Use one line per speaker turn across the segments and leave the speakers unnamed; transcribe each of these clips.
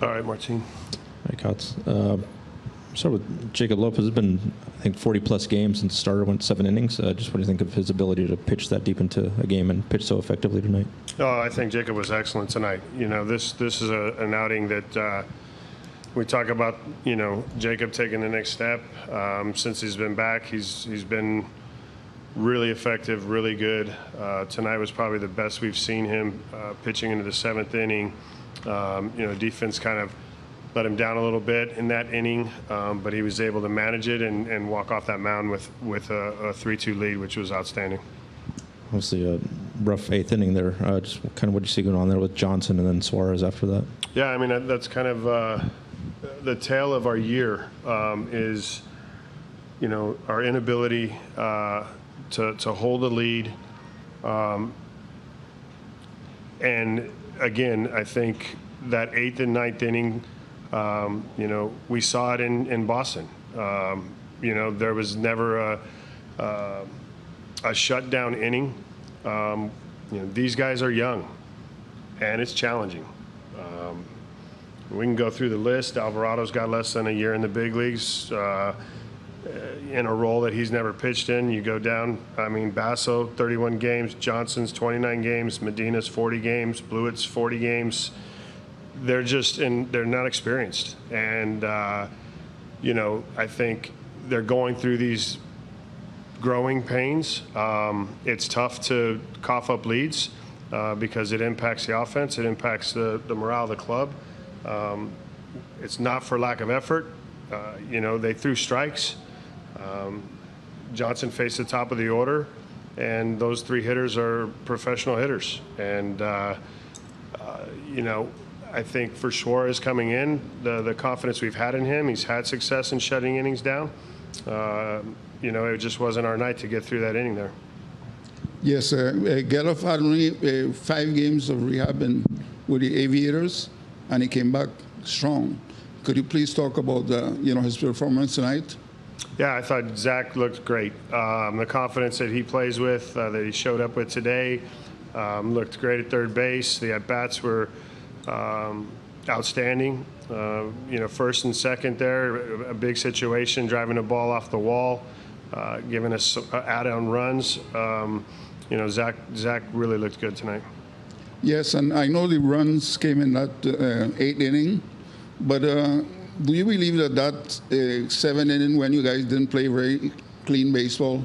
All right, Martin.
Hi, Kots. Start with Jacob Lopez. It's been, I think, 40-plus games since the starter went 7 innings. Just what do you think of his ability to pitch that deep into a game and pitch so effectively tonight?
Oh, I think Jacob was excellent tonight. You know, this is an outing that we talk about. You know, Jacob taking the next step. Since he's been back, he's been really effective, really good. Tonight was probably the best we've seen him pitching into the 7th inning. You know, defense kind of let him down a little bit in that inning, but he was able to manage it and walk off that mound with a 3-2 lead, which was outstanding.
Obviously a rough 8th inning there. Just kind of what you see going on there with Johnson and then Suarez after that? Yeah,
I mean, that's kind of the tale of our year is, you know, our inability to hold a lead. And again, I think that 8th and 9th inning, you know, we saw it in Boston. You know, there was never a shutdown inning. You know, these guys are young, and it's challenging. We can go through the list. Alvarado's got less than a year in the big leagues in a role that he's never pitched in. You go down, I mean, Basso, 31 games, Johnson's 29 games, Medina's 40 games, Blewett's 40 games. They're just they're not experienced. And, you know, I think they're going through these growing pains. It's tough to cough up leads because it impacts the offense. It impacts the morale of the club. It's not for lack of effort. You know, they threw strikes. Johnson faced the top of the order, and those 3 hitters are professional hitters. And, you know, I think for Suarez coming in, the confidence we've had in him, he's had success in shutting innings down. You know, it just wasn't our night to get through that inning there.
Yes, Gelof had only 5 games of rehab with the Aviators, and he came back strong. Could you please talk about you know, his performance tonight?
Yeah, I thought Zack looked great. The confidence that he plays with, that he showed up with today, looked great at third base. The at-bats were outstanding. You know, first and second there, a big situation, driving a ball off the wall, giving us add-on runs. You know, Zack really looked good tonight.
Yes, and I know the runs came in that 8th inning, but do you believe that 7th inning, when you guys didn't play very clean baseball,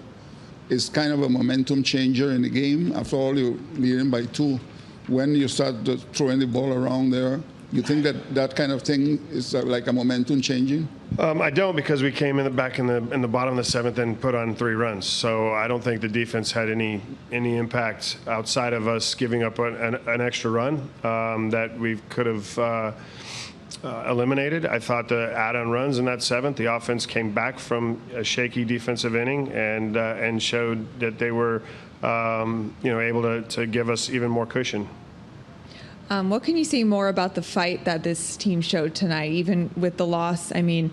is kind of a momentum changer in the game? After all, you're leading by 2. When you start throwing the ball around there, you think that kind of thing is like a momentum changing?
I don't, because we came back in the bottom of the 7th and put on 3 runs. So I don't think the defense had any impact outside of us giving up an extra run that we could have eliminated. I thought the add-on runs in that 7th, the offense came back from a shaky defensive inning and showed that they were you know, able to give us even more cushion.
What can you say more about the fight that this team showed tonight, even with the loss? I mean,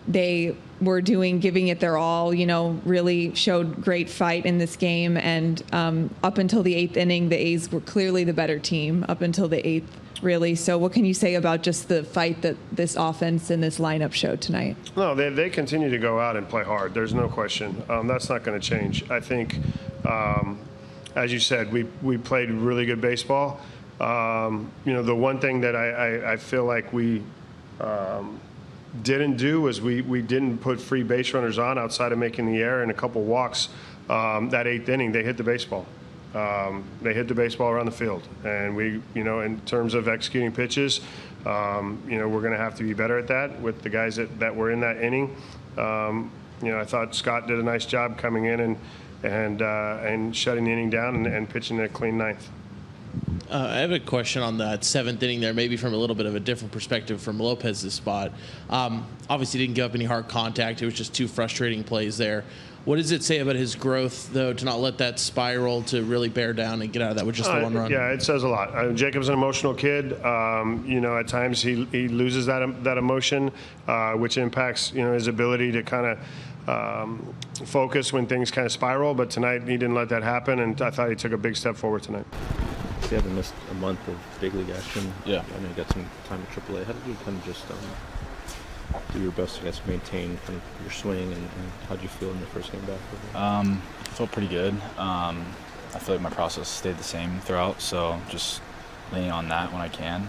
they were giving it their all, you know, really showed great fight in this game. And up until the 8th inning, the A's were clearly the better team up until the 8th, really. So what can you say about just the fight that this offense and this lineup showed tonight?
No, they continue to go out and play hard. There's no question. That's not going to change. I think, as you said, we played really good baseball. You know, the one thing that I feel like we didn't do was we didn't put free base runners on outside of making the error and a couple walks. That 8th inning, they hit the baseball. They hit the baseball around the field. And we, you know, in terms of executing pitches, you know, we're going to have to be better at that with the guys that were in that inning. You know, I thought Scott did a nice job coming in and shutting the inning down and pitching a clean 9th.
I have a question on that 7th inning there, maybe from a little bit of a different perspective from Lopez's spot. Obviously didn't give up any hard contact. It was just 2 frustrating plays there. What does it say about his growth, though, to not let that spiral, to really bear down and get out of that with just the 1 run?
Yeah, it says a lot. Jacob's an emotional kid. You know, at times he loses that emotion, which impacts, you know, his ability to kind of focus when things kind of spiral. But tonight he didn't let that happen, and I thought he took a big step forward tonight.
obviously having missed a month of big league action.
Yeah.
I know you got some time at AAA. How did you kind of just do your best, I guess, maintain kind of your swing, and how did you feel in your first game back?
I felt pretty good. I feel like my process stayed the same throughout, so just leaning on that when I can.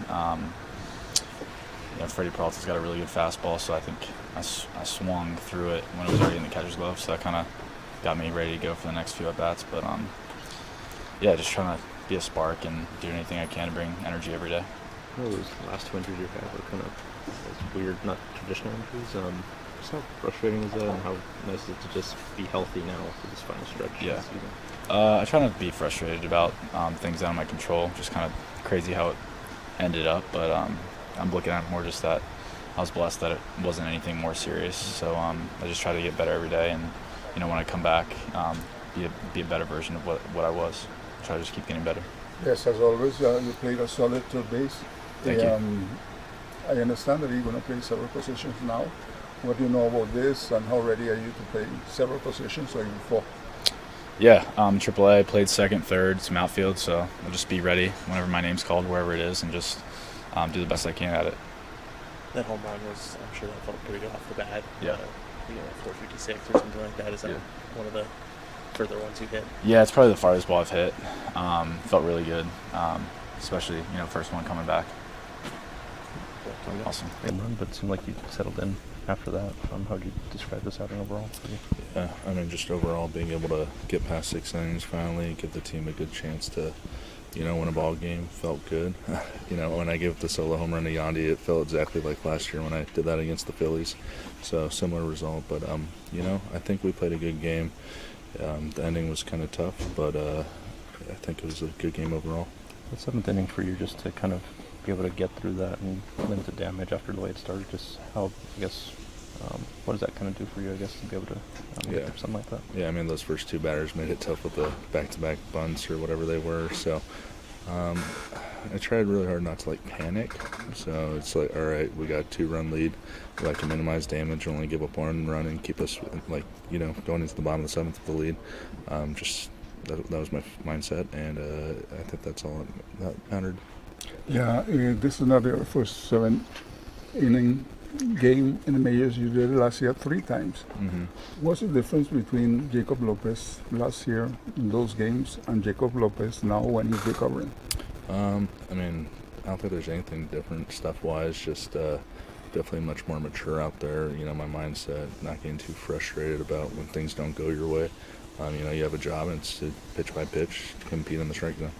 Freddie Peralta's got a really good fastball, so I think I swung through it when it was already in the catcher's glove, so that kind of got me ready to go for the next few at-bats. But, just trying to be a spark and do anything I can to bring energy every day.
Those last 2 injuries you had were kind of weird, not traditional injuries. Just how frustrating is that, and how nice is it to just be healthy now for this final stretch of the season?
I try not to be frustrated about things out of my control. Just kind of crazy how it ended up, but I'm looking at it more just that I was blessed that it wasn't anything more serious. So I just try to get better every day, and when I come back, be a better version of what I was. Try to just keep getting better.
Yes, as always, you played a solid third base.
Thank you.
I understand that you're going to play several positions now. What do you know about this, and how ready are you to play several positions or even 4?
Yeah, AAA, I played second, third, some outfield, so I'll just be ready whenever my name's called, wherever it is, and just do the best I can at it.
That home run was, I'm sure that felt pretty good off the bat.
Yeah.
456 or something like that. Is that one of the further ones you hit?
Yeah, it's probably the farthest ball I've hit. Felt really good, especially, first one coming back. Awesome.
But it seemed like you settled in after that. How would you describe this outing overall for you?
Yeah, I mean, just overall being able to get past 6 innings finally, give the team a good chance to, win a ball game felt good. When I gave the solo home run to Yandy, it felt exactly like last year when I did that against the Phillies. So similar result, but I think we played a good game. The ending was kind of tough, but I think it was a good game overall.
The 7th inning for you, just to kind of be able to get through that and limit the damage after the way it started, just how, I guess, what does that kind of do for you, I guess, to be able to get through something like that?
Yeah, I mean, those first 2 batters made it tough with the back-to-back bunts or whatever they were, so I tried really hard not to, panic. So it's like, all right, we got a 2-run lead. We like to minimize damage, only give up 1 run and keep us, going into the bottom of the 7th with the lead. That was my mindset, and I think that's all that mattered.
Yeah, this is not your first 7-inning game in the majors. You did it last year 3 times.
Mm-hmm.
What's the difference between Jacob Lopez last year in those games and Jacob Lopez now when he's recovering?
I mean, I don't think there's anything different stuff-wise, just definitely much more mature out there. My mindset, not getting too frustrated about when things don't go your way. You have a job, and it's to pitch by pitch, compete in the strike zone.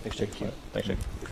Thanks, Jake.